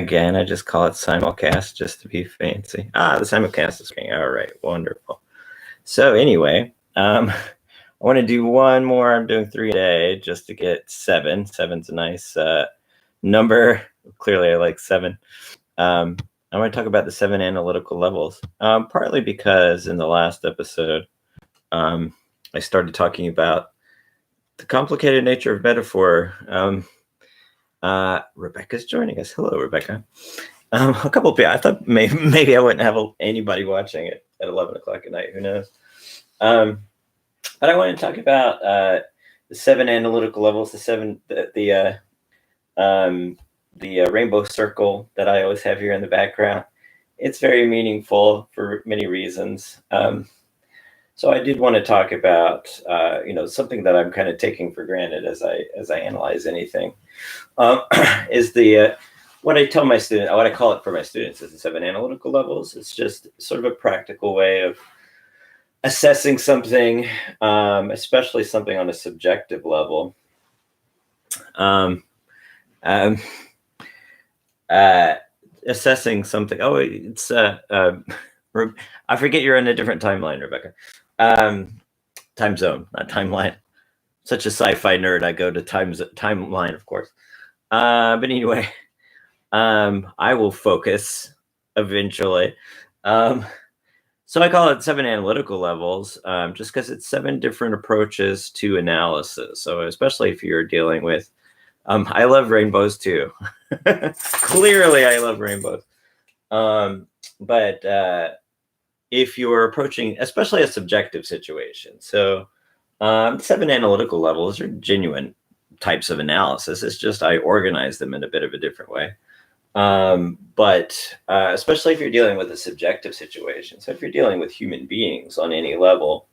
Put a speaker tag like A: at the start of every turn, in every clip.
A: Again, I just call it simulcast just to be fancy. The simulcast is going. All right, wonderful. So anyway, I want to do one more. I'm doing 3 a day just to get 7. 7's a nice number. Clearly, I like 7. I want to talk about the 7 analytical levels, partly because in the last episode, I started talking about the complicated nature of metaphor. Rebecca's joining us. Hello, Rebecca. A couple of people. I thought maybe I wouldn't have anybody watching it at 11 o'clock at night. Who knows? But I want to talk about the 7 analytical levels. The rainbow circle that I always have here in the background. It's very meaningful for many reasons. So I did want to talk about something that I'm kind of taking for granted as I analyze anything. Is the what I tell my students, what I call it for my students, is the 7 analytical levels. It's just sort of a practical way of assessing something, especially something on a subjective level. Assessing something. Oh, it's I forget you're in a different timeline, Rebecca. Time zone, not timeline. Such a sci-fi nerd. I go to timeline, of course. But anyway, I will focus eventually. So I call it 7 analytical levels, just because it's 7 different approaches to analysis. So especially if you're dealing with, I love rainbows too. Clearly, I love rainbows. But if you're approaching, especially a subjective situation, so 7 analytical levels are genuine types of analysis. It's just I organize them in a bit of a different way. But especially if you're dealing with a subjective situation. So if you're dealing with human beings on any level,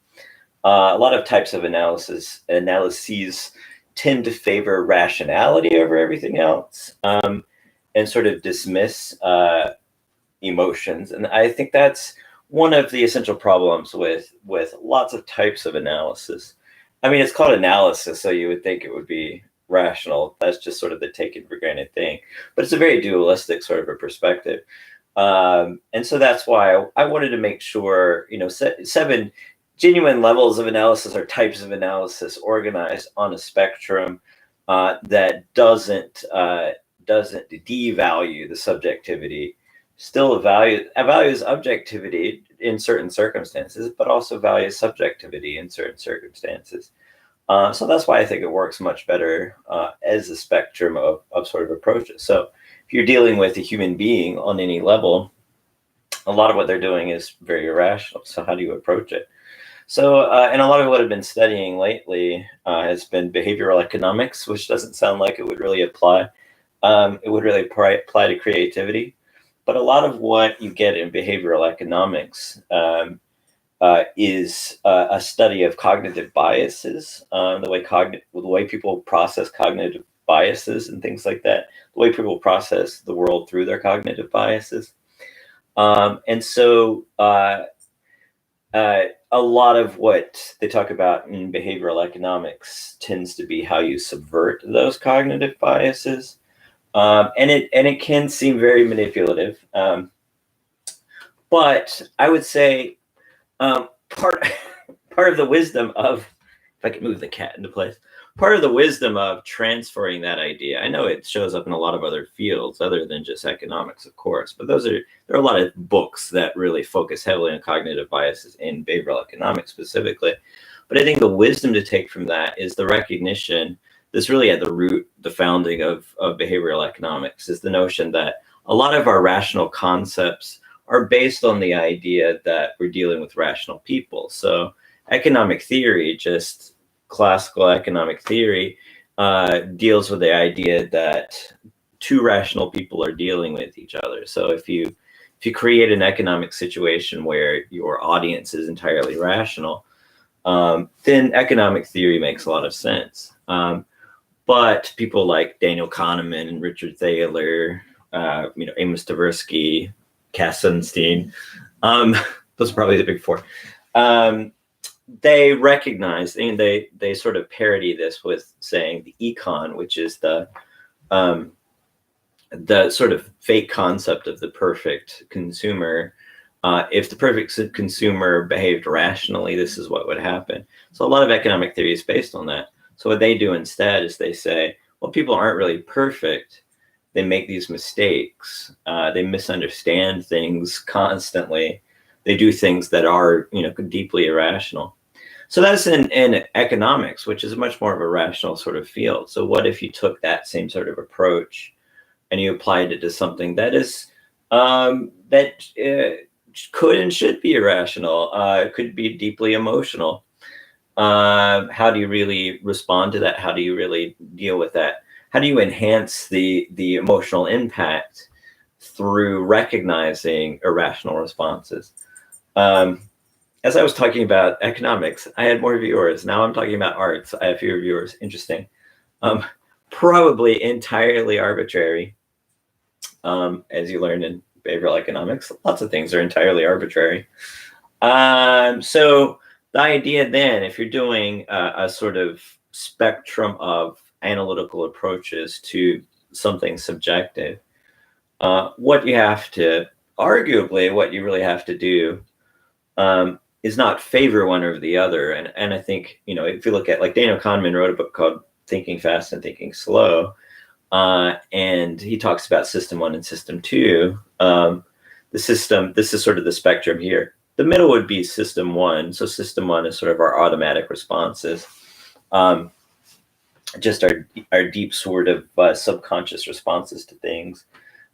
A: a lot of types of analyses tend to favor rationality over everything else, and sort of dismiss emotions. And I think that's one of the essential problems with lots of types of analysis. I mean, it's called analysis, so you would think it would be rational. That's just sort of the taken for granted thing. But it's a very dualistic sort of a perspective. And so that's why I wanted to make sure, 7 genuine levels of analysis or types of analysis organized on a spectrum that doesn't devalue the subjectivity, still values objectivity in certain circumstances, but also values subjectivity in certain circumstances. So that's why I think it works much better as a spectrum of sort of approaches. So if you're dealing with a human being on any level, a lot of what they're doing is very irrational. So how do you approach it? So, and a lot of what I've been studying lately has been behavioral economics, which doesn't sound like it would really apply. It would really apply to creativity. But a lot of what you get in behavioral economics is a study of cognitive biases, the way people process cognitive biases and things like that, the way people process the world through their cognitive biases. And so a lot of what they talk about in behavioral economics tends to be how you subvert those cognitive biases. And it can seem very manipulative. But I would say part of the wisdom of, if I could move the cat into place, part of the wisdom of transferring that idea. I know it shows up in a lot of other fields other than just economics, of course, but there are a lot of books that really focus heavily on cognitive biases in behavioral economics specifically. But I think the wisdom to take from that is the recognition that's really at the root, the founding of behavioral economics, is the notion that a lot of our rational concepts are based on the idea that we're dealing with rational people. So economic theory, just classical economic theory, deals with the idea that 2 rational people are dealing with each other. So if you create an economic situation where your audience is entirely rational, then economic theory makes a lot of sense. But people like Daniel Kahneman and Richard Thaler, Amos Tversky, Cass Sunstein, those are probably the big 4. They recognize, and they sort of parody this with saying the econ, which is the the sort of fake concept of the perfect consumer. If the perfect consumer behaved rationally, this is what would happen. So a lot of economic theory is based on that. So what they do instead is they say, well, people aren't really perfect. They make these mistakes. They misunderstand things constantly. They do things that are, deeply irrational. So that's in economics, which is much more of a rational sort of field. So what if you took that same sort of approach and you applied it to something that is that could and should be irrational? It could be deeply emotional. How do you really respond to that? How do you really deal with that? How do you enhance the emotional impact through recognizing irrational responses? As I was talking about economics, I had more viewers. Now I'm talking about arts. I have fewer viewers. Interesting. Probably entirely arbitrary. As you learned in behavioral economics, lots of things are entirely arbitrary. So the idea then, if you're doing a sort of spectrum of analytical approaches to something subjective, what you really have to do is not favor one over the other. And I think, if you look at, like, Daniel Kahneman wrote a book called Thinking Fast and Thinking Slow, and he talks about system 1 and system 2. This is sort of the spectrum here. The middle would be system 1. So system 1 is sort of our automatic responses, just our deep sort of subconscious responses to things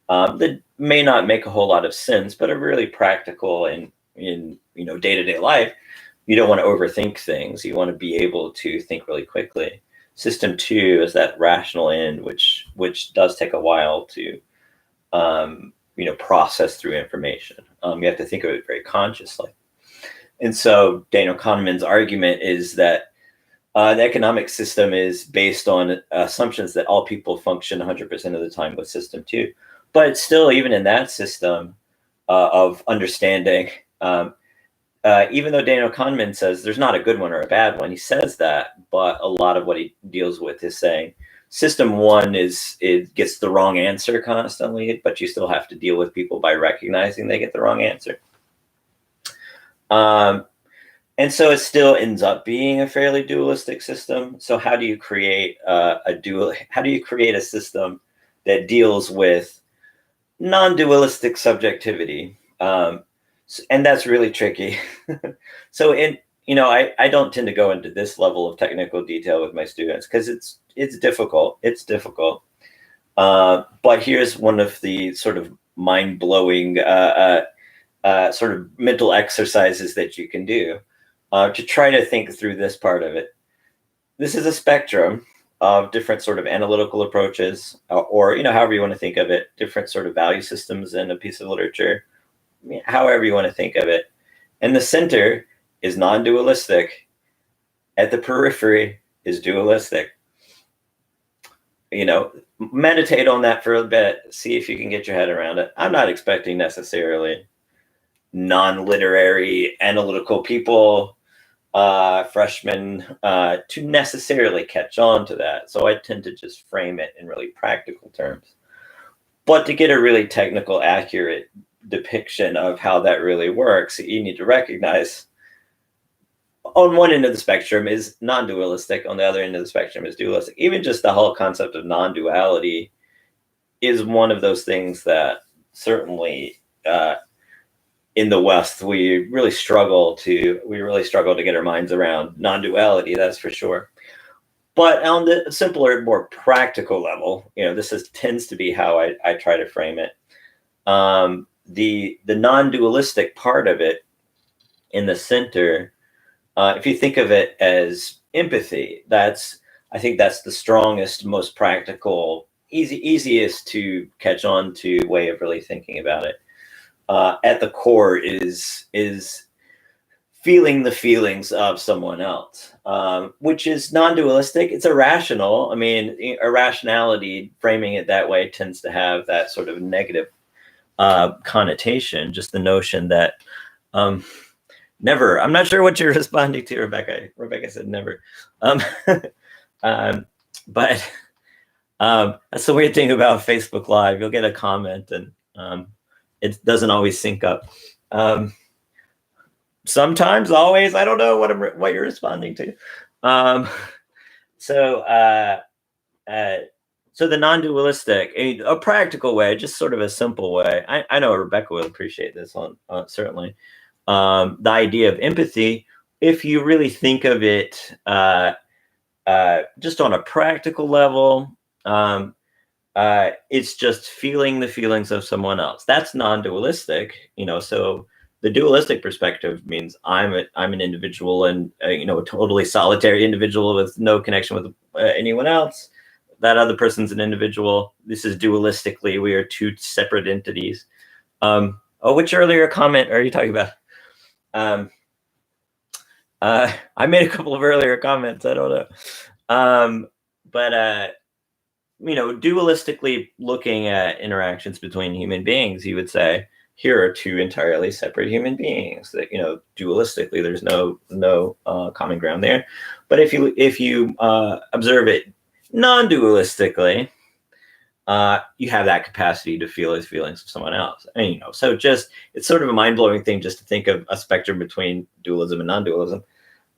A: that may not make a whole lot of sense, but are really practical in day-to-day life. You don't want to overthink things. You want to be able to think really quickly. System 2 is that rational end, which does take a while to process through information. You have to think of it very consciously. And so Daniel Kahneman's argument is that the economic system is based on assumptions that all people function 100% of the time with system 2. But still, even in that system of understanding, even though Daniel Kahneman says there's not a good one or a bad one, he says that, but a lot of what he deals with is saying system 1 it gets the wrong answer constantly, but you still have to deal with people by recognizing they get the wrong answer. And so it still ends up being a fairly dualistic system. So how do you create how do you create a system that deals with non-dualistic subjectivity? And that's really tricky. So I don't tend to go into this level of technical detail with my students because it's difficult. It's difficult. But here's one of the sort of mind-blowing sort of mental exercises that you can do to try to think through this part of it. This is a spectrum of different sort of analytical approaches, or however you want to think of it, different sort of value systems in a piece of literature, however you want to think of it. And the center is non-dualistic. At the periphery is dualistic. Meditate on that for a bit. See if you can get your head around it. I'm not expecting necessarily non-literary analytical people, freshmen, to necessarily catch on to that. So I tend to just frame it in really practical terms. But to get a really technical, accurate depiction of how that really works, you need to recognize on one end of the spectrum is non-dualistic, on the other end of the spectrum is dualistic. Even just the whole concept of non-duality is one of those things that certainly in the West we really struggle to get our minds around non-duality, that's for sure. But on the simpler, more practical level, this tends to be how I try to frame it. The non-dualistic part of it in the center, if you think of it as empathy, I think that's the strongest, most practical, easiest to catch on to way of really thinking about it. At the core is feeling the feelings of someone else, which is non-dualistic. It's irrational. I mean, irrationality, framing it that way, tends to have that sort of negative connotation, just the notion that never. I'm not sure what you're responding to, Rebecca. Rebecca said never. But That's the weird thing about Facebook Live. You'll get a comment and it doesn't always sync up. Sometimes, always, I don't know what you're responding to. So the non-dualistic, a practical way, just sort of a simple way. I know Rebecca will appreciate this on certainly. The idea of empathy, if you really think of it just on a practical level, it's just feeling the feelings of someone else. That's non-dualistic, so the dualistic perspective means I'm an individual and a totally solitary individual with no connection with anyone else. That other person's an individual. This is dualistically, we are two separate entities. Which earlier comment are you talking about? I made a couple of earlier comments. I don't know. But dualistically looking at interactions between human beings, you would say, here are two entirely separate human beings that, dualistically, there's no common ground there. But if you observe it non-dualistically, you have that capacity to feel his feelings of someone else. And, so just, it's sort of a mind-blowing thing just to think of a spectrum between dualism and non-dualism.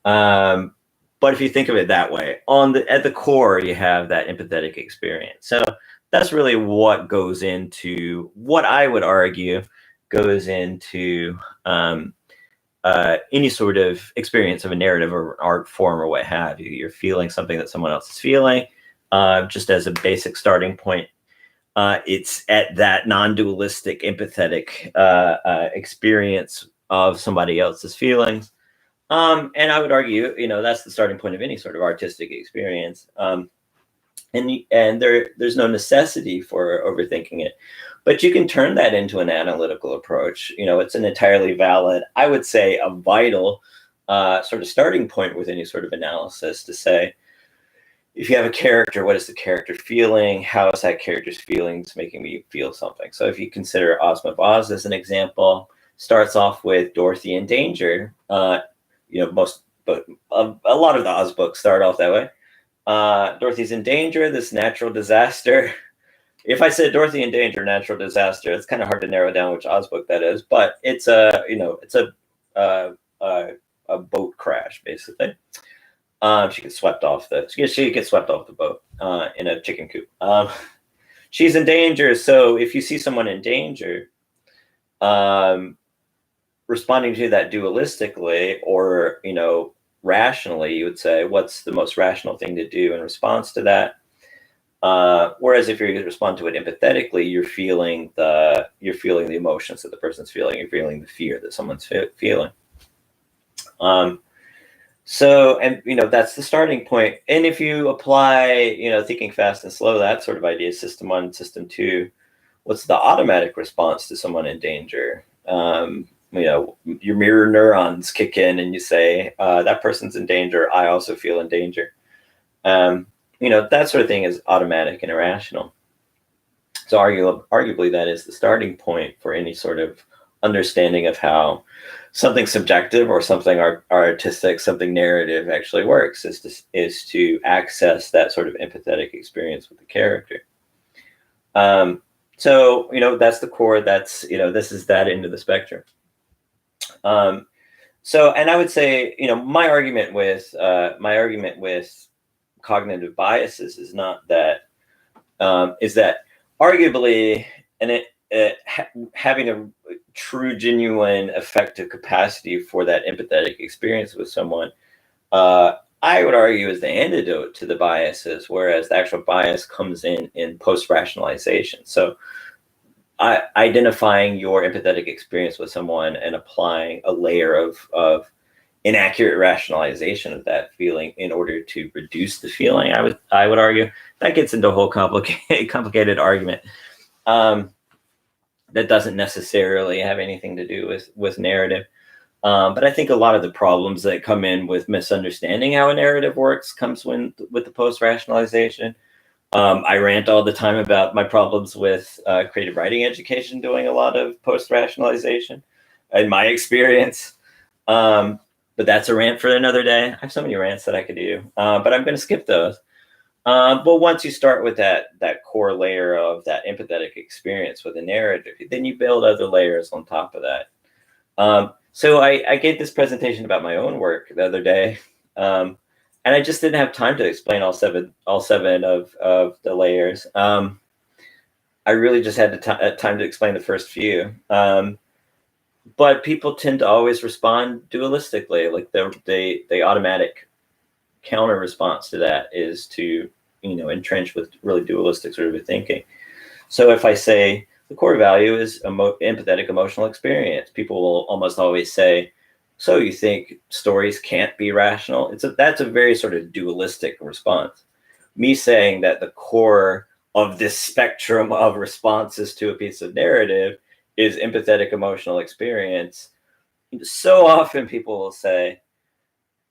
A: But if you think of it that way, at the core, you have that empathetic experience. So that's really what goes into, what I would argue goes into any sort of experience of a narrative or art form or what have you. You're feeling something that someone else is feeling, just as a basic starting point. It's at that non-dualistic, empathetic experience of somebody else's feelings. And I would argue, that's the starting point of any sort of artistic experience. And there's no necessity for overthinking it, but you can turn that into an analytical approach. It's an entirely valid, I would say, a vital sort of starting point with any sort of analysis to say, if you have a character, what is the character feeling? How is that character's feelings making me feel something? So if you consider Ozma of Oz as an example, starts off with Dorothy in danger. A lot of the Oz books start off that way. Dorothy's in danger, this natural disaster. If I said Dorothy in danger, natural disaster, it's kind of hard to narrow down which Oz book that is, but it's a boat crash, basically. She gets swept off the boat in a chicken coop. She's in danger. So if you see someone in danger, responding to that dualistically or, rationally, you would say, what's the most rational thing to do in response to that? Whereas if you respond to it empathetically, you're feeling the emotions that the person's feeling. You're feeling the fear that someone's feeling. So, and, that's the starting point. And if you apply, thinking fast and slow, that sort of idea, system 1, system 2, what's the automatic response to someone in danger? Your mirror neurons kick in and you say, that person's in danger. I also feel in danger. That sort of thing is automatic and irrational. So arguably that is the starting point for any sort of understanding of how something subjective or something artistic, something narrative actually works, is to access that sort of empathetic experience with the character. So, that's the core. That's, this is that end of the spectrum. So, and I would say, my argument with cognitive biases is not that, is that arguably, and having a true, genuine, effective capacity for that empathetic experience with someone, I would argue is the antidote to the biases, whereas the actual bias comes in post-rationalization. So identifying your empathetic experience with someone and applying a layer of inaccurate rationalization of that feeling in order to reduce the feeling, I would argue that gets into a whole complicated argument that doesn't necessarily have anything to do with narrative. But I think a lot of the problems that come in with misunderstanding how a narrative works comes with the post-rationalization. I rant all the time about my problems with creative writing education doing a lot of post-rationalization, in my experience. But that's a rant for another day. I have so many rants that I could do, but I'm going to skip those. But once you start with that core layer of that empathetic experience with a narrative, then you build other layers on top of that. So I gave this presentation about my own work the other day, and I just didn't have time to explain all seven of the layers. I really just had time to explain the first few. But people tend to always respond dualistically, like the automatic counter response to that is to entrench with really dualistic sort of thinking. So if I say the core value is empathetic emotional experience, people will almost always say, so you think stories can't be rational? That's a very sort of dualistic response. Me saying that the core of this spectrum of responses to a piece of narrative is empathetic emotional experience, so often people will say,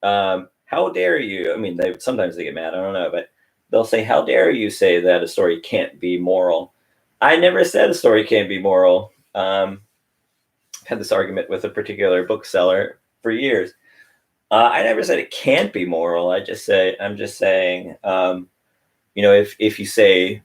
A: how dare you? I mean, sometimes they get mad, I don't know, but they'll say, how dare you say that a story can't be moral? I never said a story can't be moral. Had this argument with a particular bookseller for years. I never said it can't be moral. I'm just saying, if you say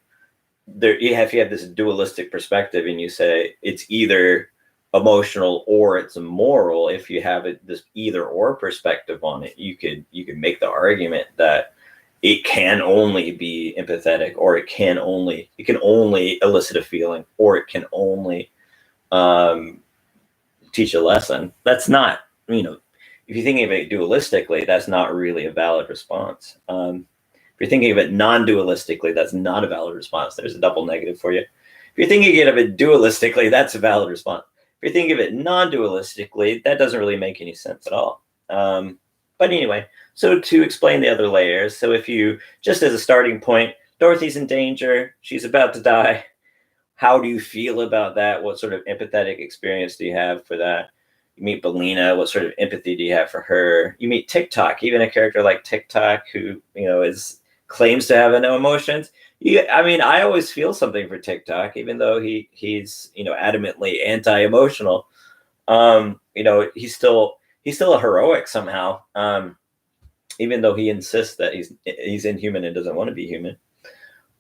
A: if you have this dualistic perspective and you say it's either emotional or it's immoral, if you have this either or perspective on it, you could make the argument that it can only be empathetic, or it can only elicit a feeling, or it can only teach a lesson. That's not, if you're thinking of it dualistically, that's not really a valid response. If you're thinking of it non-dualistically, that's not a valid response. There's a double negative for you. If you're thinking of it dualistically, that's a valid response. If you're thinking of it non-dualistically, that doesn't really make any sense at all. But anyway, so to explain the other layers, so if you, just as a starting point, Dorothy's in danger, she's about to die. How do you feel about that? What sort of empathetic experience do you have for that? You meet Belina, what sort of empathy do you have for her? You meet TikTok, even a character like TikTok who, claims to have no emotions. I always feel something for TikTok, even though he's adamantly anti-emotional. He's still a heroic somehow, even though he insists that he's inhuman and doesn't want to be human.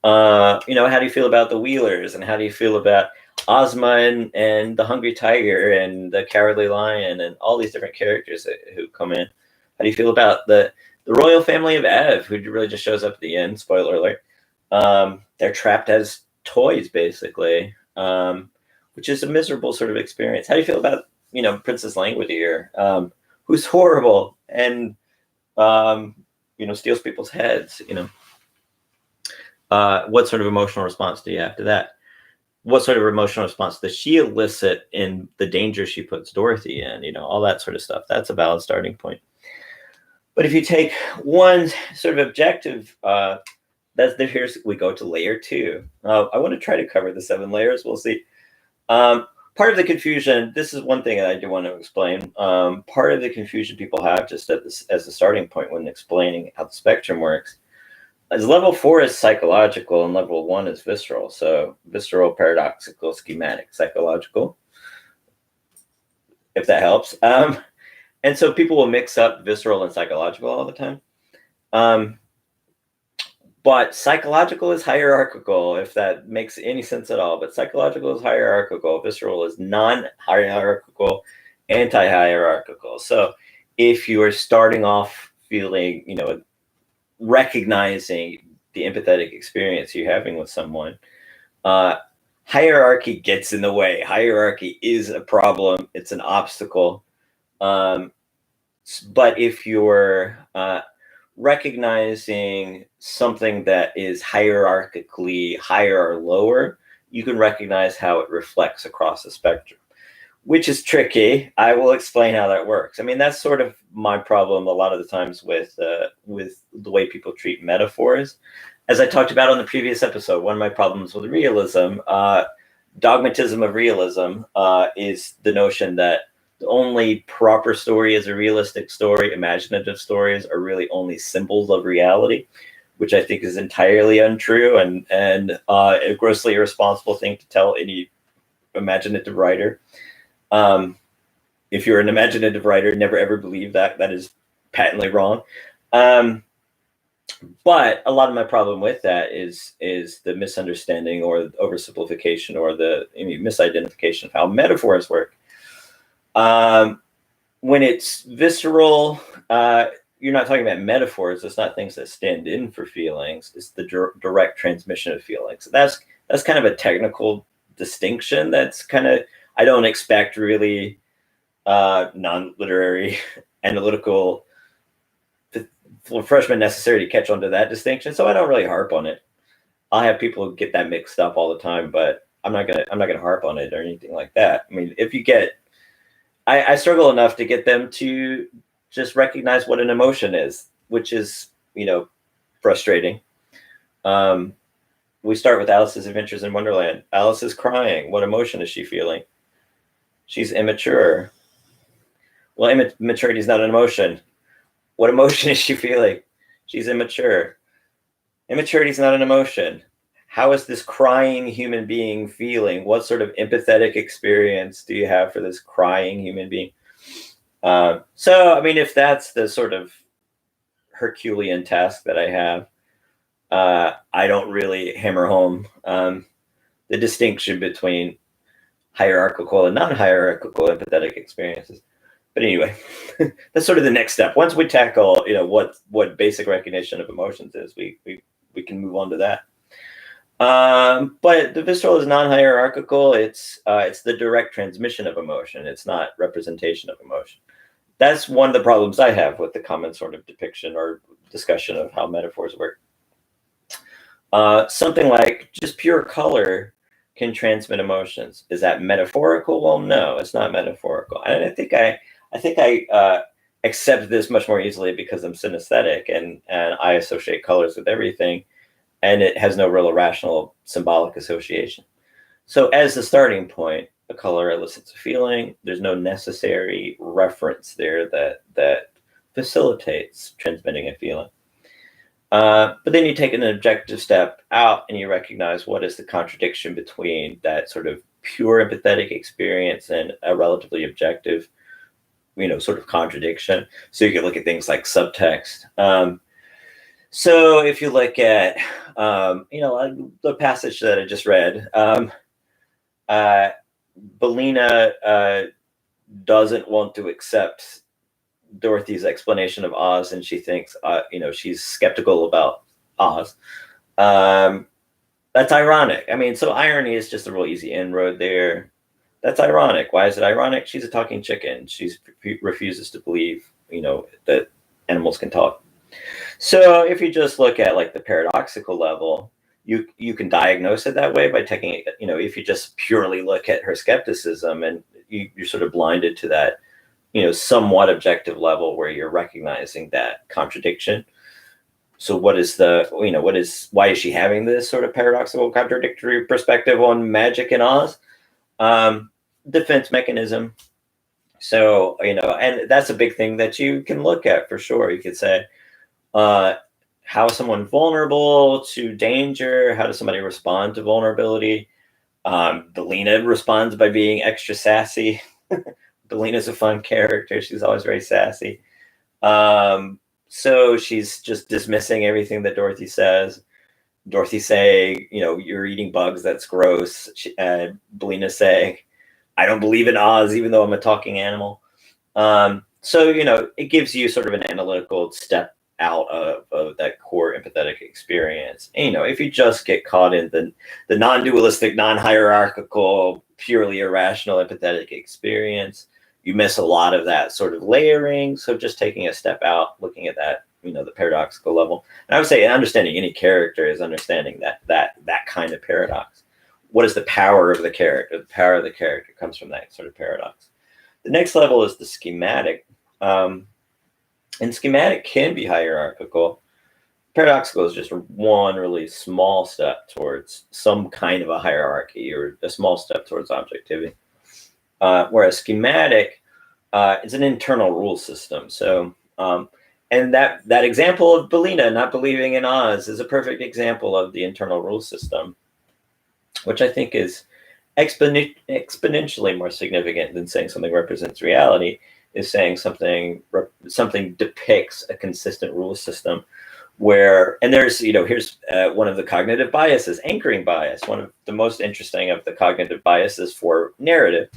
A: How do you feel about the Wheelers, and how do you feel about Ozma and the Hungry Tiger and the Cowardly Lion and all these different characters who come in? How do you feel about the royal family of Ev, who really just shows up at the end? Spoiler alert. They're trapped as toys, basically, which is a miserable sort of experience. How do you feel about Princess Langwidere, who's horrible and steals people's heads? What sort of emotional response do you have to that? What sort of emotional response does she elicit in the danger she puts Dorothy in? All that sort of stuff. That's a valid starting point. But if you take one sort of objective, here's we go to layer 2. I want to try to cover the 7 layers. We'll see. Part of the confusion, this is one thing that I do want to explain. Part of the confusion people have just as a starting point when explaining how the spectrum works is level 4 is psychological and level 1 is visceral. So visceral, paradoxical, schematic, psychological, if that helps. And so people will mix up visceral and psychological all the time. But psychological is hierarchical, if that makes any sense at all. But psychological is hierarchical. Visceral is non-hierarchical, anti-hierarchical. So if you are starting off feeling, recognizing the empathetic experience you're having with someone, hierarchy gets in the way. Hierarchy is a problem. It's an obstacle. But if you're recognizing something that is hierarchically higher or lower, you can recognize how it reflects across the spectrum, which is tricky. I will explain how that works. I mean, that's sort of my problem a lot of the times with the way people treat metaphors. As I talked about on the previous episode, one of my problems with realism, dogmatism of realism, is the notion that the only proper story is a realistic story. Imaginative stories are really only symbols of reality, which I think is entirely untrue and a grossly irresponsible thing to tell any imaginative writer. If you're an imaginative writer, never ever believe that. That is patently wrong. But a lot of my problem with that is the misunderstanding or oversimplification or the misidentification of how metaphors work. When it's visceral, you're not talking about metaphors. It's not things that stand in for feelings. It's the direct transmission of feelings. That's kind of a technical distinction. That's kind of, I don't expect really non-literary analytical freshmen necessary to catch on to that distinction. So I don't really harp on it. I'll have people get that mixed up all the time, but I'm not gonna harp on it or anything like that. I mean, if you get, I struggle enough to get them to just recognize what an emotion is, which is, frustrating. We start with Alice's Adventures in Wonderland. Alice is crying. What emotion is she feeling? She's immature. Well, immaturity is not an emotion. What emotion is she feeling? She's immature. Immaturity is not an emotion. How is this crying human being feeling? What sort of empathetic experience do you have for this crying human being? So, I mean, if that's the sort of Herculean task that I have, I don't really hammer home the distinction between hierarchical and non-hierarchical empathetic experiences. But anyway, that's sort of the next step. Once we tackle, what basic recognition of emotions is, we can move on to that. But the visceral is non-hierarchical. It's the direct transmission of emotion. It's not representation of emotion. That's one of the problems I have with the common sort of depiction or discussion of how metaphors work. Something like just pure color can transmit emotions. Is that metaphorical? Well, no, it's not metaphorical. And I think I accept this much more easily because I'm synesthetic and I associate colors with everything, and it has no real irrational symbolic association. So as the starting point, a color elicits a feeling. There's no necessary reference there that facilitates transmitting a feeling. But then you take an objective step out and you recognize what is the contradiction between that sort of pure empathetic experience and a relatively objective, sort of contradiction. So you can look at things like subtext. So if you look at, the passage that I just read, Bellina doesn't want to accept Dorothy's explanation of Oz, and she thinks, she's skeptical about Oz. That's ironic. I mean, so irony is just a real easy inroad there. That's ironic. Why is it ironic? She's a talking chicken. She refuses to believe, that animals can talk. So if you just look at like the paradoxical level, you can diagnose it that way by taking it, if you just purely look at her skepticism and you're sort of blinded to that, somewhat objective level where you're recognizing that contradiction. So why is she having this sort of paradoxical contradictory perspective on magic and Oz? Defense mechanism. So, and that's a big thing that you can look at for sure. You could say, how is someone vulnerable to danger? How does somebody respond to vulnerability? Bellina responds by being extra sassy. Bellina's a fun character. She's always very sassy. So she's just dismissing everything that Dorothy says. Dorothy saying, you're eating bugs, that's gross. Bellina saying, I don't believe in Oz, even though I'm a talking animal. So, it gives you sort of an analytical step out of that core empathetic experience. And, if you just get caught in the non-dualistic, non-hierarchical, purely irrational empathetic experience, you miss a lot of that sort of layering. So just taking a step out, looking at that, the paradoxical level. And I would say understanding any character is understanding that kind of paradox. What is the power of the character? The power of the character comes from that sort of paradox. The next level is the schematic. And schematic can be hierarchical. Paradoxical is just one really small step towards some kind of a hierarchy or a small step towards objectivity. Whereas schematic is an internal rule system. So, and that example of Bellina not believing in Oz is a perfect example of the internal rule system, which I think is exponentially more significant than saying something represents reality. Is saying something depicts a consistent rule system, and there's, here's one of the cognitive biases, anchoring bias, one of the most interesting of the cognitive biases for narrative.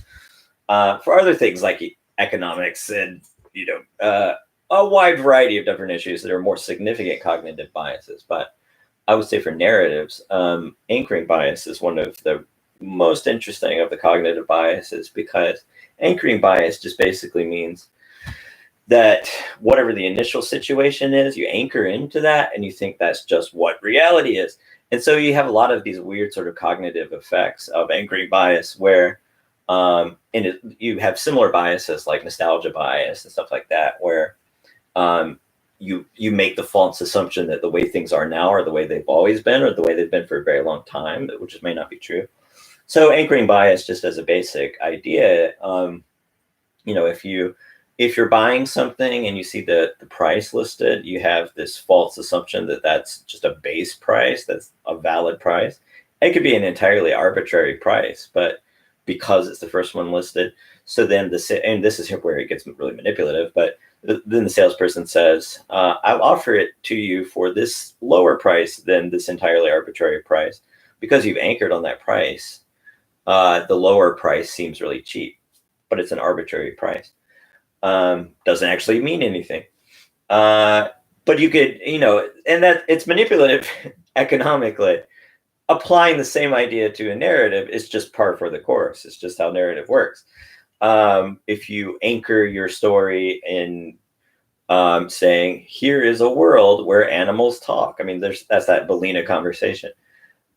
A: For other things like economics and, a wide variety of different issues that are more significant cognitive biases. But I would say for narratives, anchoring bias is one of the most interesting of the cognitive biases, because anchoring bias just basically means that whatever the initial situation is, you anchor into that and you think that's just what reality is. And so you have a lot of these weird sort of cognitive effects of anchoring bias where you have similar biases like nostalgia bias and stuff like that, where you make the false assumption that the way things are now are the way they've always been, or the way they've been for a very long time, which may not be true. So anchoring bias, just as a basic idea, if you're buying something and you see the price listed, you have this false assumption that that's just a base price, that's a valid price. It could be an entirely arbitrary price, but because it's the first one listed, so then and this is where it gets really manipulative, but then the salesperson says, I'll offer it to you for this lower price than this entirely arbitrary price. Because you've anchored on that price, the lower price seems really cheap, but it's an arbitrary price. Doesn't actually mean anything. But you could, and that it's manipulative economically. Applying the same idea to a narrative is just par for the course. It's just how narrative works. If you anchor your story in saying, here is a world where animals talk. I mean, that's that Belina conversation.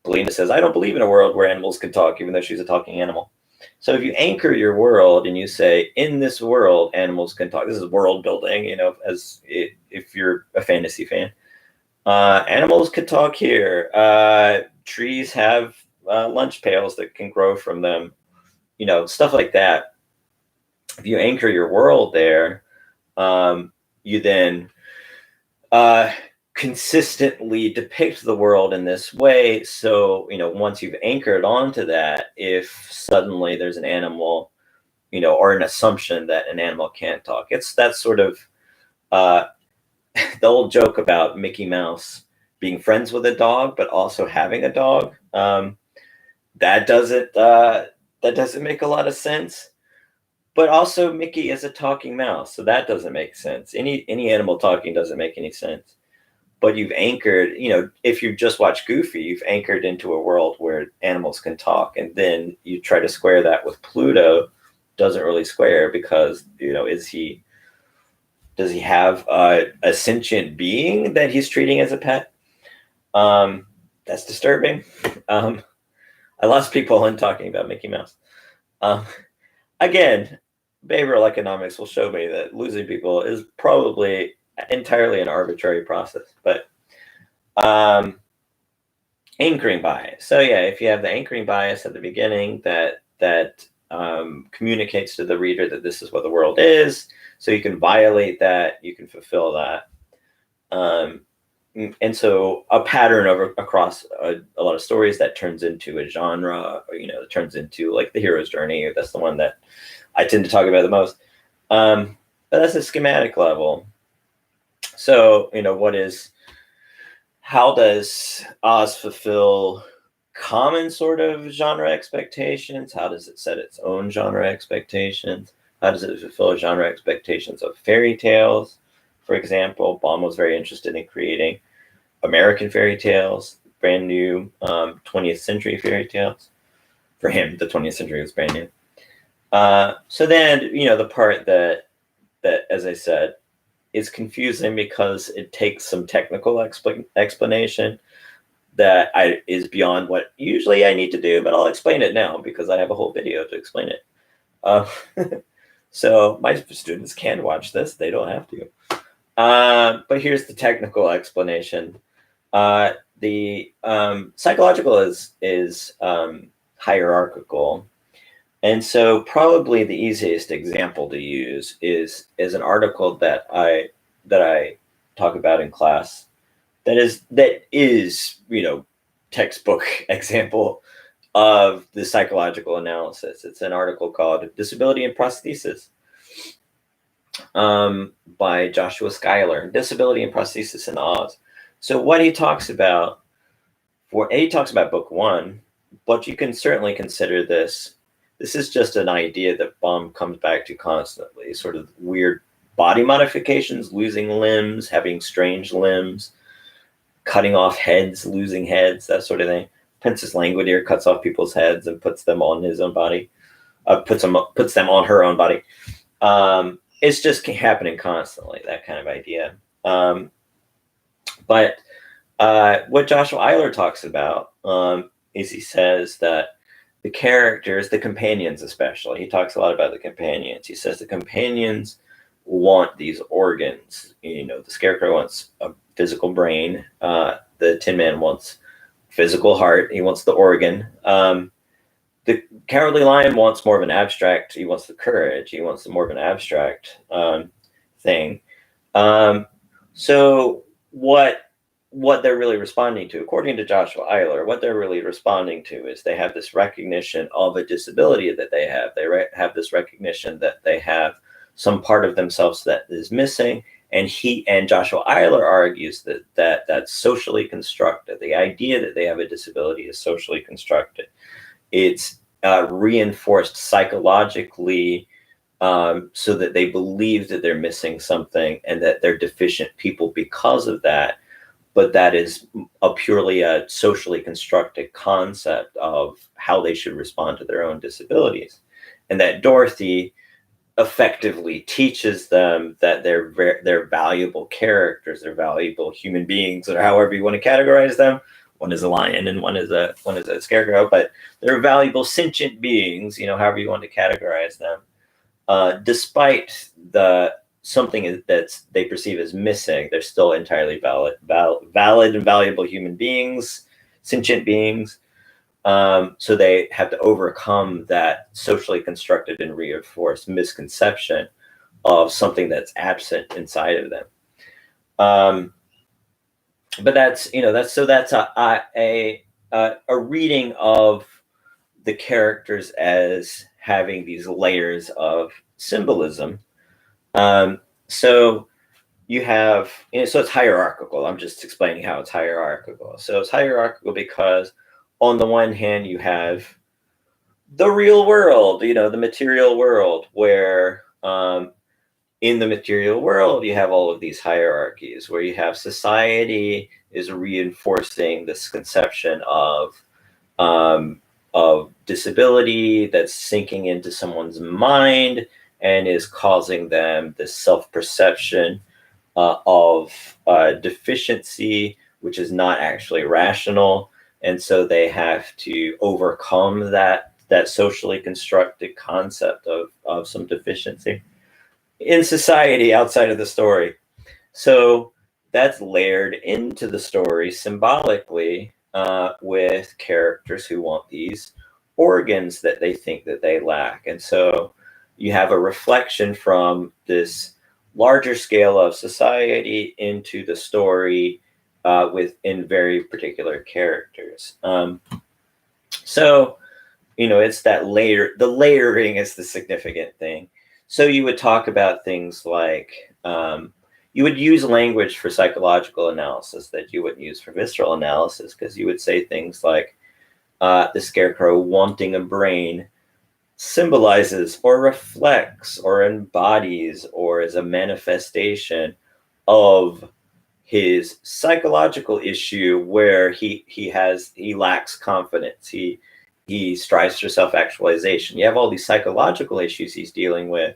A: Belina says, I don't believe in a world where animals can talk, even though she's a talking animal. So if you anchor your world and you say, in this world, animals can talk. This is world building, if you're a fantasy fan. Animals can talk here. Trees have lunch pails that can grow from them. Stuff like that. If you anchor your world there, you then consistently depict the world in this way. So, once you've anchored onto that, if suddenly there's an animal, or an assumption that an animal can't talk, it's that sort of the old joke about Mickey Mouse being friends with a dog, but also having a dog. That doesn't make a lot of sense. But also Mickey is a talking mouse, so that doesn't make sense. Any animal talking doesn't make any sense. But you've anchored, if you just watch Goofy, you've anchored into a world where animals can talk, and then you try to square that with Pluto, doesn't really square, because, does he have a sentient being that he's treating as a pet? That's disturbing. I lost people in talking about Mickey Mouse. Again, behavioral economics will show me that losing people is probably entirely an arbitrary process. But anchoring bias. So yeah, if you have the anchoring bias at the beginning that communicates to the reader that this is what the world is, so you can violate that, you can fulfill that. And so a pattern across a lot of stories that turns into a genre, it turns into like the hero's journey. That's the one that I tend to talk about the most. But that's a schematic level. So, how does Oz fulfill common sort of genre expectations? How does it set its own genre expectations? How does it fulfill genre expectations of fairy tales? For example, Baum was very interested in creating American fairy tales, brand new 20th century fairy tales. For him, the 20th century was brand new. So then, the part that, as I said, is confusing because it takes some technical explanation that is beyond what usually I need to do, but I'll explain it now because I have a whole video to explain it. So my students can watch this. They don't have to. But here's the technical explanation. The psychological is hierarchical. And so probably the easiest example to use is an article that I talk about in class that is textbook example of the psychological analysis. It's an article called Disability and Prosthesis by Joshua Schuyler, Disability and Prosthesis in Oz. So what he talks about he talks about book one, but you can certainly consider this. This is just an idea that Baum comes back to constantly, sort of weird body modifications, losing limbs, having strange limbs, cutting off heads, losing heads, that sort of thing. Princess Langwidere cuts off people's heads and puts them on his own body, puts them on her own body. It's just happening constantly, that kind of idea. But what Joshua Eiler talks about is he says that the characters, the companions especially, he talks a lot about the companions. He says the companions want these organs. The Scarecrow wants a physical brain. The Tin Man wants physical heart. He wants the organ. The Cowardly Lion wants more of an abstract. He wants the courage. He wants more of an abstract thing. So what they're really responding to, according to Joshua Eiler, what they're really responding to is they have this recognition of a disability that they have. They have this recognition that they have some part of themselves that is missing. And Joshua Eiler argues that that's socially constructed. The idea that they have a disability is socially constructed. It's reinforced psychologically so that they believe that they're missing something and that they're deficient people because of that. But that is purely a socially constructed concept of how they should respond to their own disabilities. And that Dorothy effectively teaches them that they're valuable characters, they're valuable human beings, or however you want to categorize them. One is a lion and one is a scarecrow, but they're valuable sentient beings, however you want to categorize them. Despite something that they perceive as missing, they're still entirely valid and valuable human beings, sentient beings. So they have to overcome that socially constructed and reinforced misconception of something that's absent inside of them. But that's a reading of the characters as having these layers of symbolism. So you have, so it's hierarchical. I'm just explaining how it's hierarchical. So it's hierarchical because on the one hand, you have the real world, the material world, where in the material world, you have all of these hierarchies where you have society is reinforcing this conception of disability that's sinking into someone's mind and is causing them this self-perception of deficiency, which is not actually rational. And so they have to overcome that socially constructed concept of some deficiency in society outside of the story. So that's layered into the story symbolically with characters who want these organs that they think that they lack. And so you have a reflection from this larger scale of society into the story within very particular characters. So, it's that layer. The layering is the significant thing. So you would talk about things like, you would use language for psychological analysis that you wouldn't use for visceral analysis, because you would say things like the Scarecrow wanting a brain symbolizes or reflects or embodies or is a manifestation of his psychological issue where he lacks confidence. He strives for self-actualization. You have all these psychological issues he's dealing with,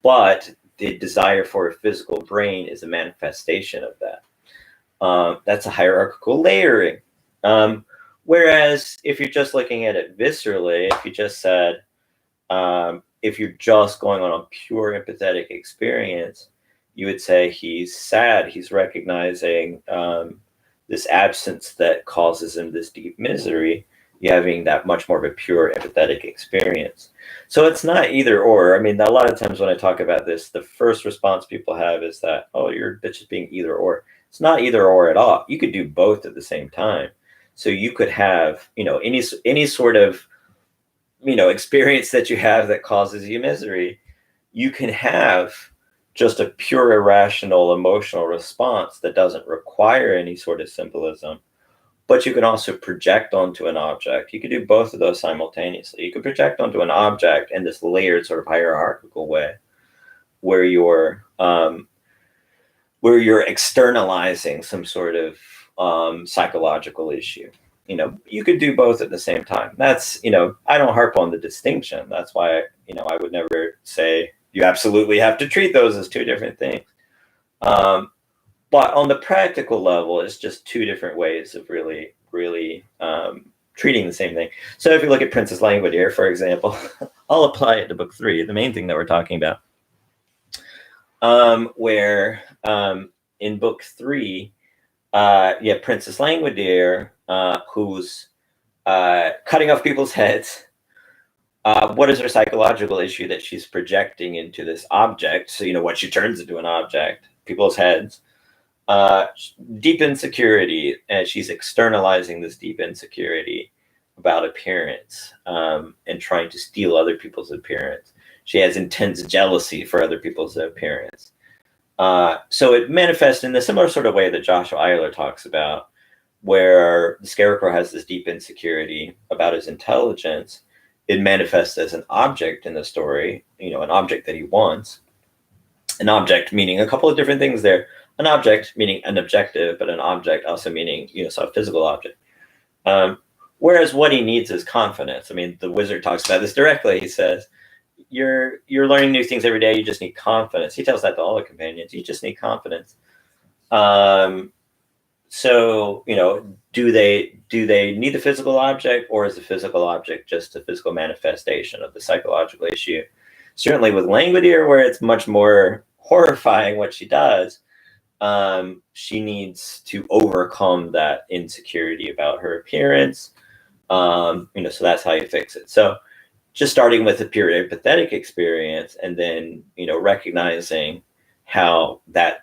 A: but the desire for a physical brain is a manifestation of that. That's a hierarchical layering. Whereas if you're just looking at it viscerally, if you just said, if you're just going on a pure empathetic experience, you would say he's sad. He's recognizing this absence that causes him this deep misery. You're having that much more of a pure empathetic experience. So it's not either or. I mean, a lot of times when I talk about this, the first response people have is that, oh, you're just being either or. It's not either or at all. You could do both at the same time. So you could have, any sort of, experience that you have that causes you misery. You can have just a pure irrational emotional response that doesn't require any sort of symbolism. But you can also project onto an object. You could do both of those simultaneously. You could project onto an object in this layered sort of hierarchical way, where you're externalizing some sort of psychological issue. You could do both at the same time. That's, I don't harp on the distinction. That's why, I would never say you absolutely have to treat those as two different things. But on the practical level, it's just two different ways of really treating the same thing. So if you look at Princess Langwidere, for example, I'll apply it to book 3, the main thing that we're talking about, where in book 3, Princess Langwidere, who's cutting off people's heads. What is her psychological issue that she's projecting into this object? So, what she turns into an object, people's heads. Deep insecurity, and she's externalizing this deep insecurity about appearance, and trying to steal other people's appearance. She has intense jealousy for other people's appearance. So it manifests in the similar sort of way that Joshua Eiler talks about, where the Scarecrow has this deep insecurity about his intelligence. It manifests as an object in the story, an object that he wants. An object meaning a couple of different things there. An object meaning an objective, but an object also meaning, a physical object. Whereas what he needs is confidence. I mean, the wizard talks about this directly. He says, you're learning new things every day. You just need confidence. He tells that to all the companions. You just need confidence. So, do they need the physical object, or is the physical object just a physical manifestation of the psychological issue? Certainly with Langwidere, where it's much more horrifying what she does, she needs to overcome that insecurity about her appearance. So that's how you fix it. So just starting with a pure empathetic experience, and then, recognizing how that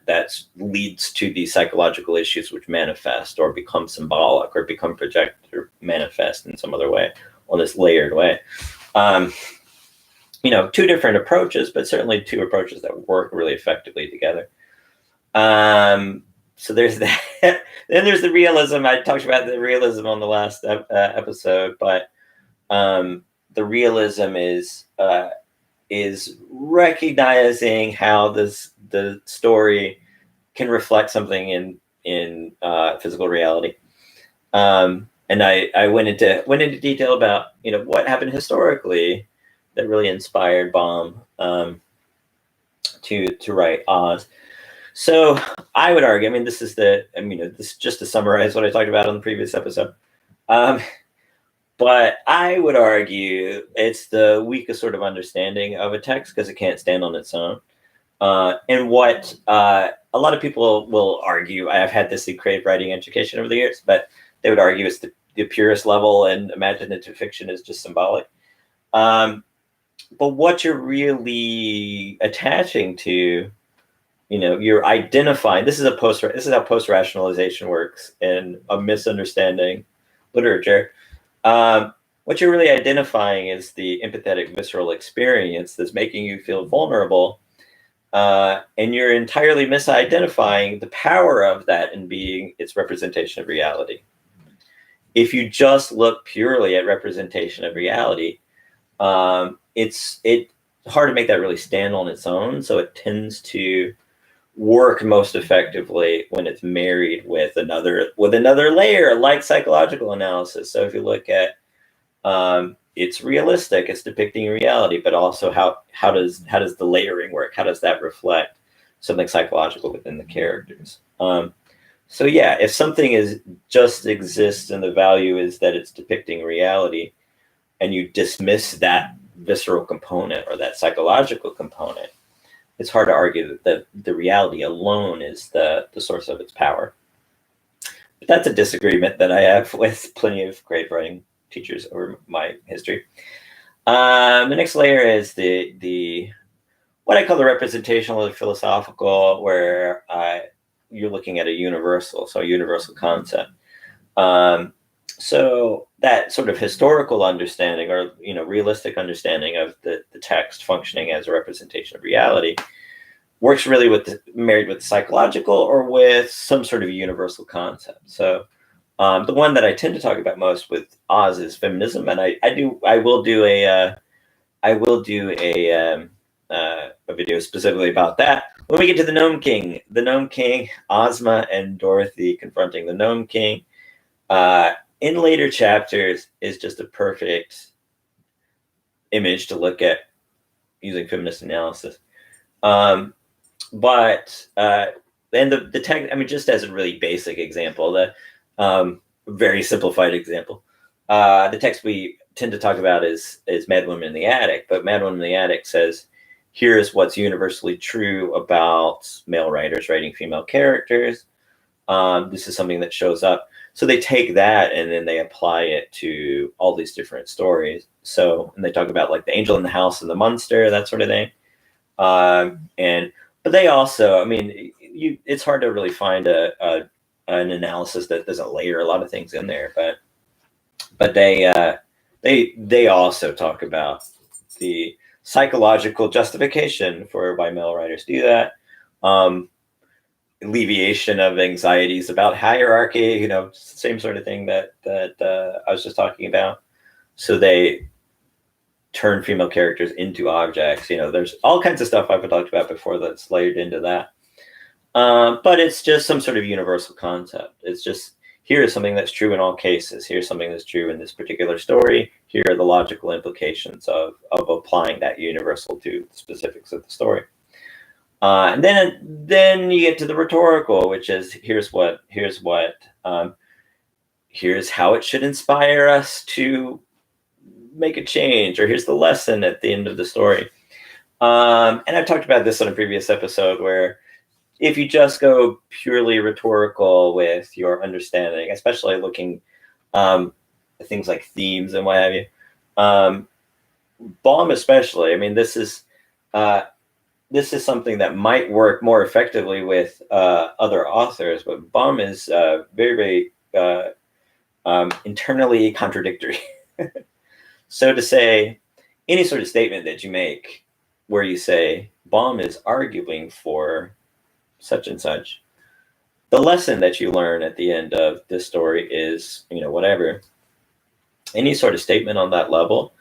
A: leads to these psychological issues which manifest or become symbolic or become projected or manifest in some other way on this layered way. Two different approaches, but certainly two approaches that work really effectively together. So there's that. Then there's the realism. I talked about the realism on the last episode, but the realism is recognizing how the story can reflect something in physical reality. And I went into detail about what happened historically that really inspired Baum to write Oz. So I would argue, this is this just to summarize what I talked about on the previous episode. But I would argue it's the weakest sort of understanding of a text because it can't stand on its own. And what a lot of people will argue, I've had this in creative writing education over the years, but they would argue it's the purest level, and imaginative fiction is just symbolic. But what you're really attaching to, you're identifying. This is how post-rationalization works in a misunderstanding literature. What you're really identifying is the empathetic visceral experience that's making you feel vulnerable. And you're entirely misidentifying the power of that in being its representation of reality. If you just look purely at representation of reality, it's hard to make that really stand on its own. So it tends to work most effectively when it's married with another layer, like psychological analysis. So if you look at it's realistic, it's depicting reality, but also how does the layering work? How does that reflect something psychological within the characters? So yeah, if something just exists and the value is that it's depicting reality, and you dismiss that visceral component or that psychological component, it's hard to argue that the reality alone is the source of its power. But that's a disagreement that I have with plenty of creative writing teachers over my history. The next layer is the what I call the representational or philosophical, where you're looking at a universal concept. So that sort of historical understanding, or realistic understanding of the text functioning as a representation of reality, works really married with psychological or with some sort of universal concept. So the one that I tend to talk about most with Oz is feminism, and I will do a video specifically about that when we get to the Gnome King. The Gnome King, Ozma and Dorothy confronting the Gnome King in later chapters is just a perfect image to look at using feminist analysis. But then the text, I mean, just as a really basic example, the very simplified example, the text we tend to talk about is Mad Woman in the Attic, but Mad Woman in the Attic says, here's what's universally true about male writers writing female characters. This is something that shows up. So they take that and then they apply it to all these different stories. So, and they talk about like the angel in the house and the monster, that sort of thing. But they also, I mean, it's hard to really find an analysis that doesn't layer a lot of things in there. But they also talk about the psychological justification for why male writers do that. Alleviation of anxieties about hierarchy, same sort of thing that I was just talking about. So they turn female characters into objects. There's all kinds of stuff I've talked about before that's layered into that. But it's just some sort of universal concept. It's just, here is something that's true in all cases. Here's something that's true in this particular story. Here are the logical implications of applying that universal to the specifics of the story. And then you get to the rhetorical, which is here's how it should inspire us to make a change, or here's the lesson at the end of the story. And I've talked about this on a previous episode, where if you just go purely rhetorical with your understanding, especially looking at things like themes and what have you, Baum especially, I mean, this is something that might work more effectively with other authors, but Baum is very, very internally contradictory. So to say any sort of statement that you make where you say Baum is arguing for such and such, the lesson that you learn at the end of this story is, whatever. Any sort of statement on that level,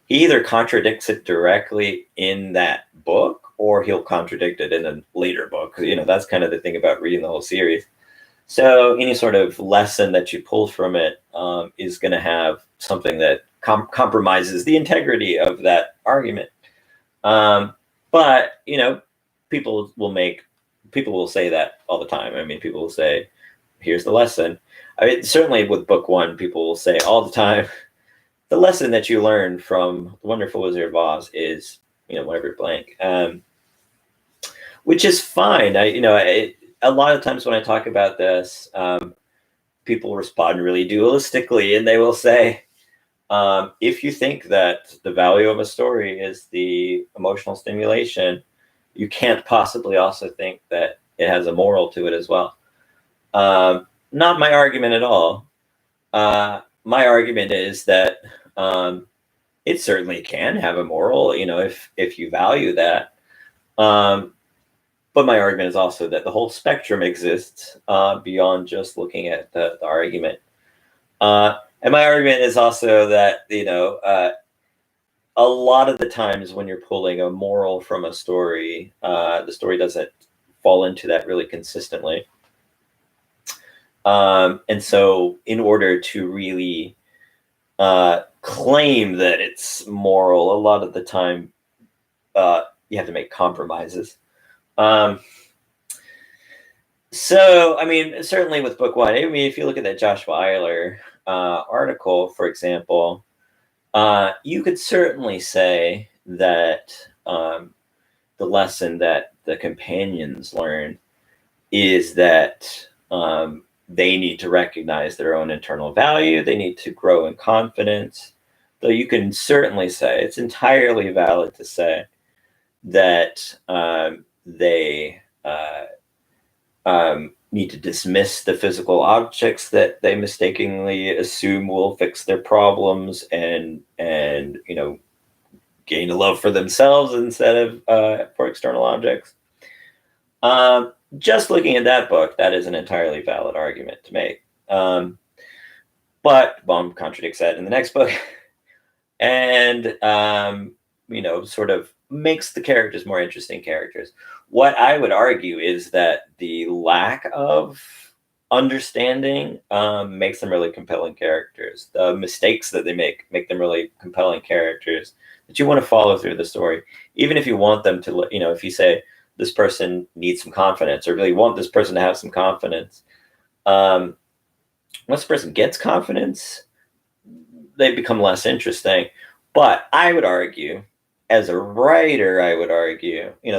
A: he either contradicts it directly in that book, or he'll contradict it in a later book. That's kind of the thing about reading the whole series. So any sort of lesson that you pull from it is going to have something that compromises the integrity of that argument. But people will say that all the time. I mean, people will say, here's the lesson. I mean, certainly with book one, people will say all the time, the lesson that you learn from The Wonderful Wizard of Oz is, whatever blank, which is fine. A lot of times when I talk about this, people respond really dualistically, and they will say, if you think that the value of a story is the emotional stimulation, you can't possibly also think that it has a moral to it as well. Not my argument at all. My argument is that it certainly can have a moral, if you value that. But my argument is also that the whole spectrum exists beyond just looking at the argument. And my argument is also that, a lot of the times when you're pulling a moral from a story, the story doesn't fall into that really consistently. And so in order to really claim that it's moral, a lot of the time you have to make compromises. So, I mean, certainly with book one, I mean, if you look at that Joshua Eiler article, for example, you could certainly say that the lesson that the companions learn is that they need to recognize their own internal value. They need to grow in confidence. Though you can certainly say, it's entirely valid to say that they need to dismiss the physical objects that they mistakenly assume will fix their problems, and gain a love for themselves instead of for external objects. Just looking at that book, that is an entirely valid argument to make. But Baum contradicts that in the next book, and sort of makes the characters more interesting characters. What I would argue is that the lack of understanding makes them really compelling characters. The mistakes that they make them really compelling characters that you want to follow through the story, even if you want them to, if you say this person needs some confidence, or really want this person to have some confidence. Once the person gets confidence, they become less interesting. But I would argue, as a writer,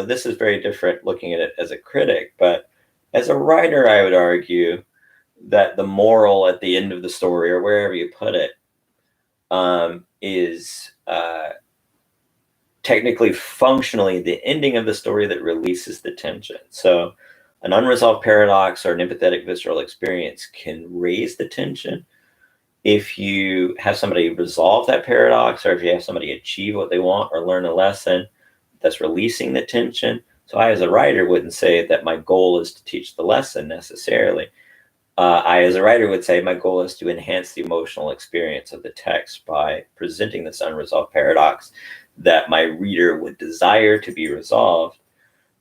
A: this is very different looking at it as a critic, but as a writer, I would argue that the moral at the end of the story, or wherever you put it, is technically, functionally, the ending of the story that releases the tension. So an unresolved paradox or an empathetic visceral experience can raise the tension if you have somebody resolve that paradox, or if you have somebody achieve what they want or learn a lesson that's releasing the tension. So I, as a writer, wouldn't say that my goal is to teach the lesson necessarily. I, as a writer, would say my goal is to enhance the emotional experience of the text by presenting this unresolved paradox that my reader would desire to be resolved,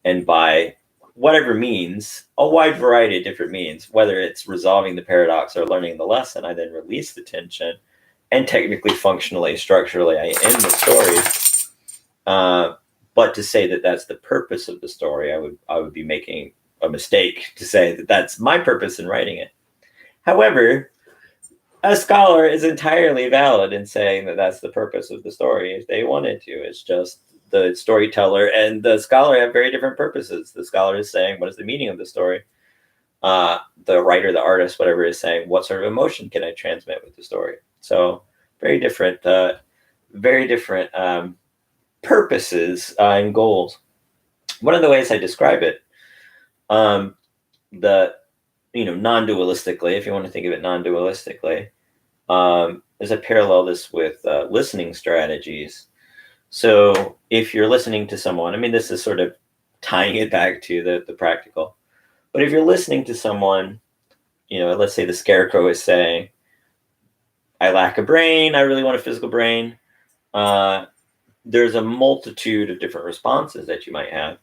A: and by whatever means, a wide variety of different means, whether it's resolving the paradox or learning the lesson, I then release the tension, and technically, functionally, structurally, I end the story. But to say that that's the purpose of the story, I would be making a mistake to say that that's my purpose in writing it. However, a scholar is entirely valid in saying that that's the purpose of the story if they wanted to. It's just the storyteller and the scholar have very different purposes. The scholar is saying, what is the meaning of the story? The writer, the artist, whatever, is saying, what sort of emotion can I transmit with the story? So very different purposes and goals. One of the ways I describe it, non-dualistically, if you want to think of it non-dualistically, is I parallel this with listening strategies. So if you're listening to someone, this is sort of tying it back to the practical, but if you're listening to someone, let's say the scarecrow is saying, I lack a brain, I really want a physical brain. There's a multitude of different responses that you might have.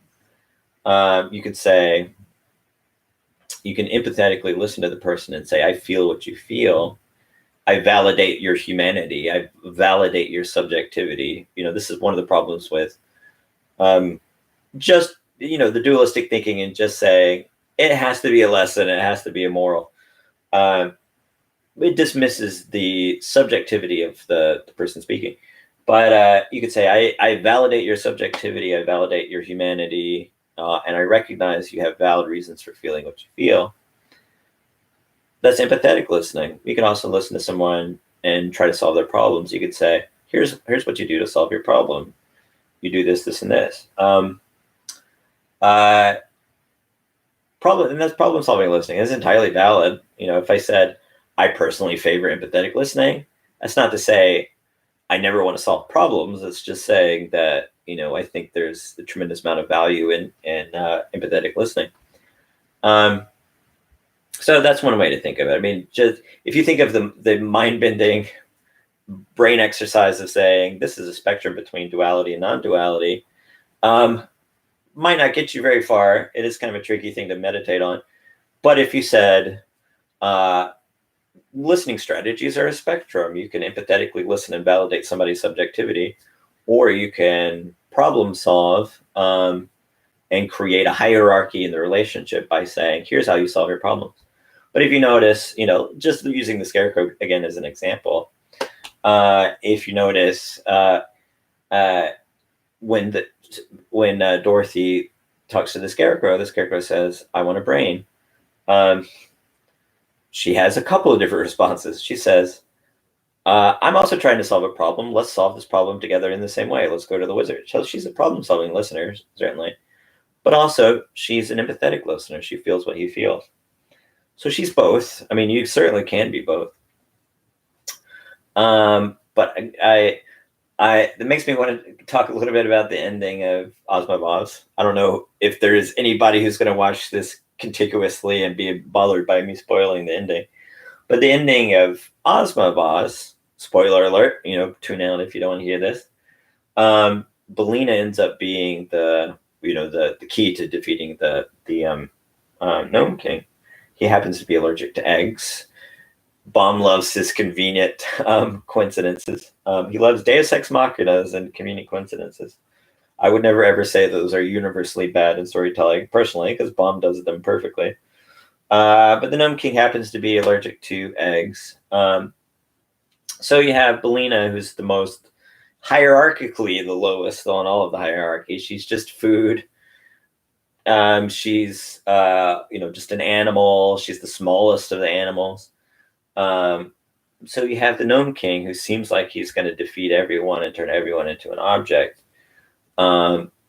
A: You could say, you can empathetically listen to the person and say, I feel what you feel. I validate your humanity. I validate your subjectivity. This is one of the problems with just, the dualistic thinking and just saying it has to be a lesson. It has to be a moral. It dismisses the subjectivity of the person speaking. But you could say, I validate your subjectivity. I validate your humanity. And I recognize you have valid reasons for feeling what you feel. That's empathetic listening. You can also listen to someone and try to solve their problems. You could say, here's what you do to solve your problem. You do this, this, and this. And that's problem solving listening. It's entirely valid. If I said, I personally favor empathetic listening, that's not to say I never want to solve problems. It's just saying that, I think there's a tremendous amount of value in empathetic listening. So that's one way to think of it. Just if you think of the mind-bending brain exercise of saying this is a spectrum between duality and non-duality, might not get you very far. It is kind of a tricky thing to meditate on. But if you said listening strategies are a spectrum, you can empathetically listen and validate somebody's subjectivity, or you can problem solve and create a hierarchy in the relationship by saying, here's how you solve your problems. But if you notice, just using the scarecrow again as an example, if you notice when Dorothy talks to the scarecrow says, I want a brain. She has a couple of different responses. She says, I'm also trying to solve a problem. Let's solve this problem together in the same way. Let's go to the wizard. So she's a problem-solving listener, certainly. But also, she's an empathetic listener. She feels what he feels. So she's both. You certainly can be both. But That makes me want to talk a little bit about the ending of Ozma of Oz. I don't know if there is anybody who's going to watch this contiguously and be bothered by me spoiling the ending. But the ending of Ozma of Oz, spoiler alert, tune out if you don't want to hear this. Bellina ends up being the key to defeating the Gnome King. He happens to be allergic to eggs. Baum loves his convenient coincidences. He loves Deus Ex Machinas and convenient coincidences. I would never ever say those are universally bad in storytelling, personally, because Baum does them perfectly. But the Gnome King happens to be allergic to eggs. So you have Bellina, who's the most hierarchically the lowest on all of the hierarchy. She's just food. She's just an animal. She's the smallest of the animals. So you have the Gnome King, who seems like he's going to defeat everyone and turn everyone into an object.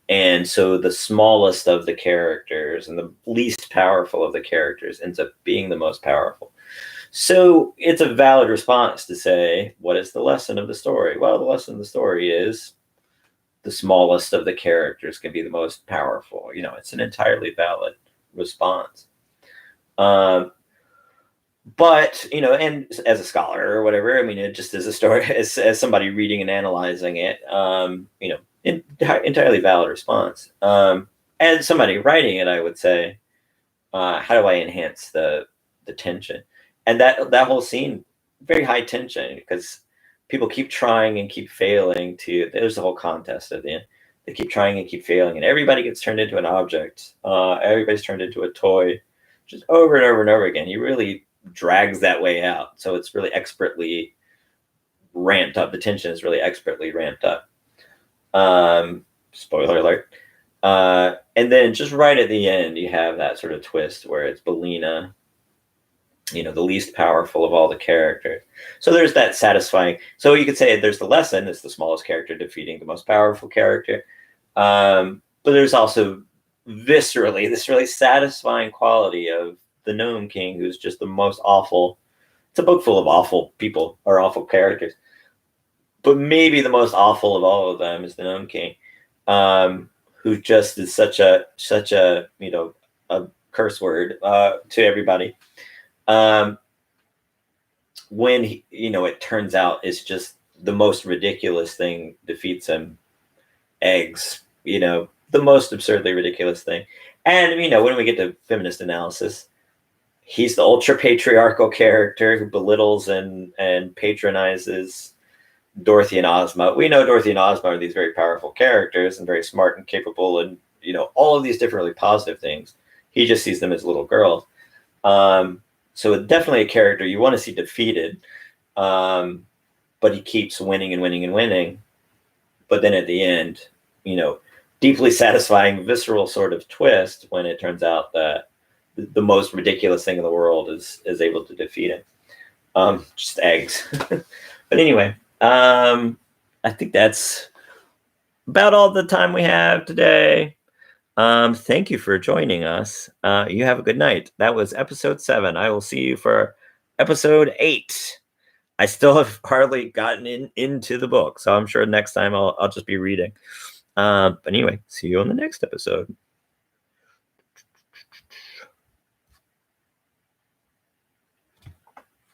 A: And so the smallest of the characters and the least powerful of the characters ends up being the most powerful. So it's a valid response to say, what is the lesson of the story? Well, the lesson of the story is the smallest of the characters can be the most powerful. It's an entirely valid response. But, and as a scholar or whatever, it just as a story, as somebody reading and analyzing it, entirely valid response. As somebody writing it, I would say, how do I enhance the tension? And that whole scene, very high tension, because people keep trying and keep failing there's a whole contest at the end. They keep trying and keep failing, and everybody gets turned into an object. Everybody's turned into a toy, just over and over and over again. He really drags that way out. So it's really expertly ramped up. The tension is really expertly ramped up. Spoiler alert. And then just right at the end, you have that sort of twist where it's Bellina, the least powerful of all the characters. So there's that satisfying. So you could say there's the lesson. It's the smallest character defeating the most powerful character. But there's also viscerally this really satisfying quality of the Gnome King, who's just the most awful. It's a book full of awful people or awful characters. But maybe the most awful of all of them is the Gnome King, who just is such a a curse word to everybody. When it turns out it's just the most ridiculous thing defeats him. Eggs, the most absurdly ridiculous thing. And when we get to feminist analysis, he's the ultra patriarchal character who belittles and patronizes Dorothy and Ozma. We know Dorothy and Ozma are these very powerful characters and very smart and capable and all of these different really positive things. He just sees them as little girls. So definitely a character you want to see defeated, but he keeps winning and winning and winning. But then at the end, deeply satisfying, visceral sort of twist when it turns out that the most ridiculous thing in the world is able to defeat him. Just eggs. But anyway, I think that's about all the time we have today. Thank you for joining us. You have a good night. That was episode 7. I will see you for episode 8. I still have hardly gotten into the book, so I'm sure next time I'll just be reading. But anyway, see you on the next episode.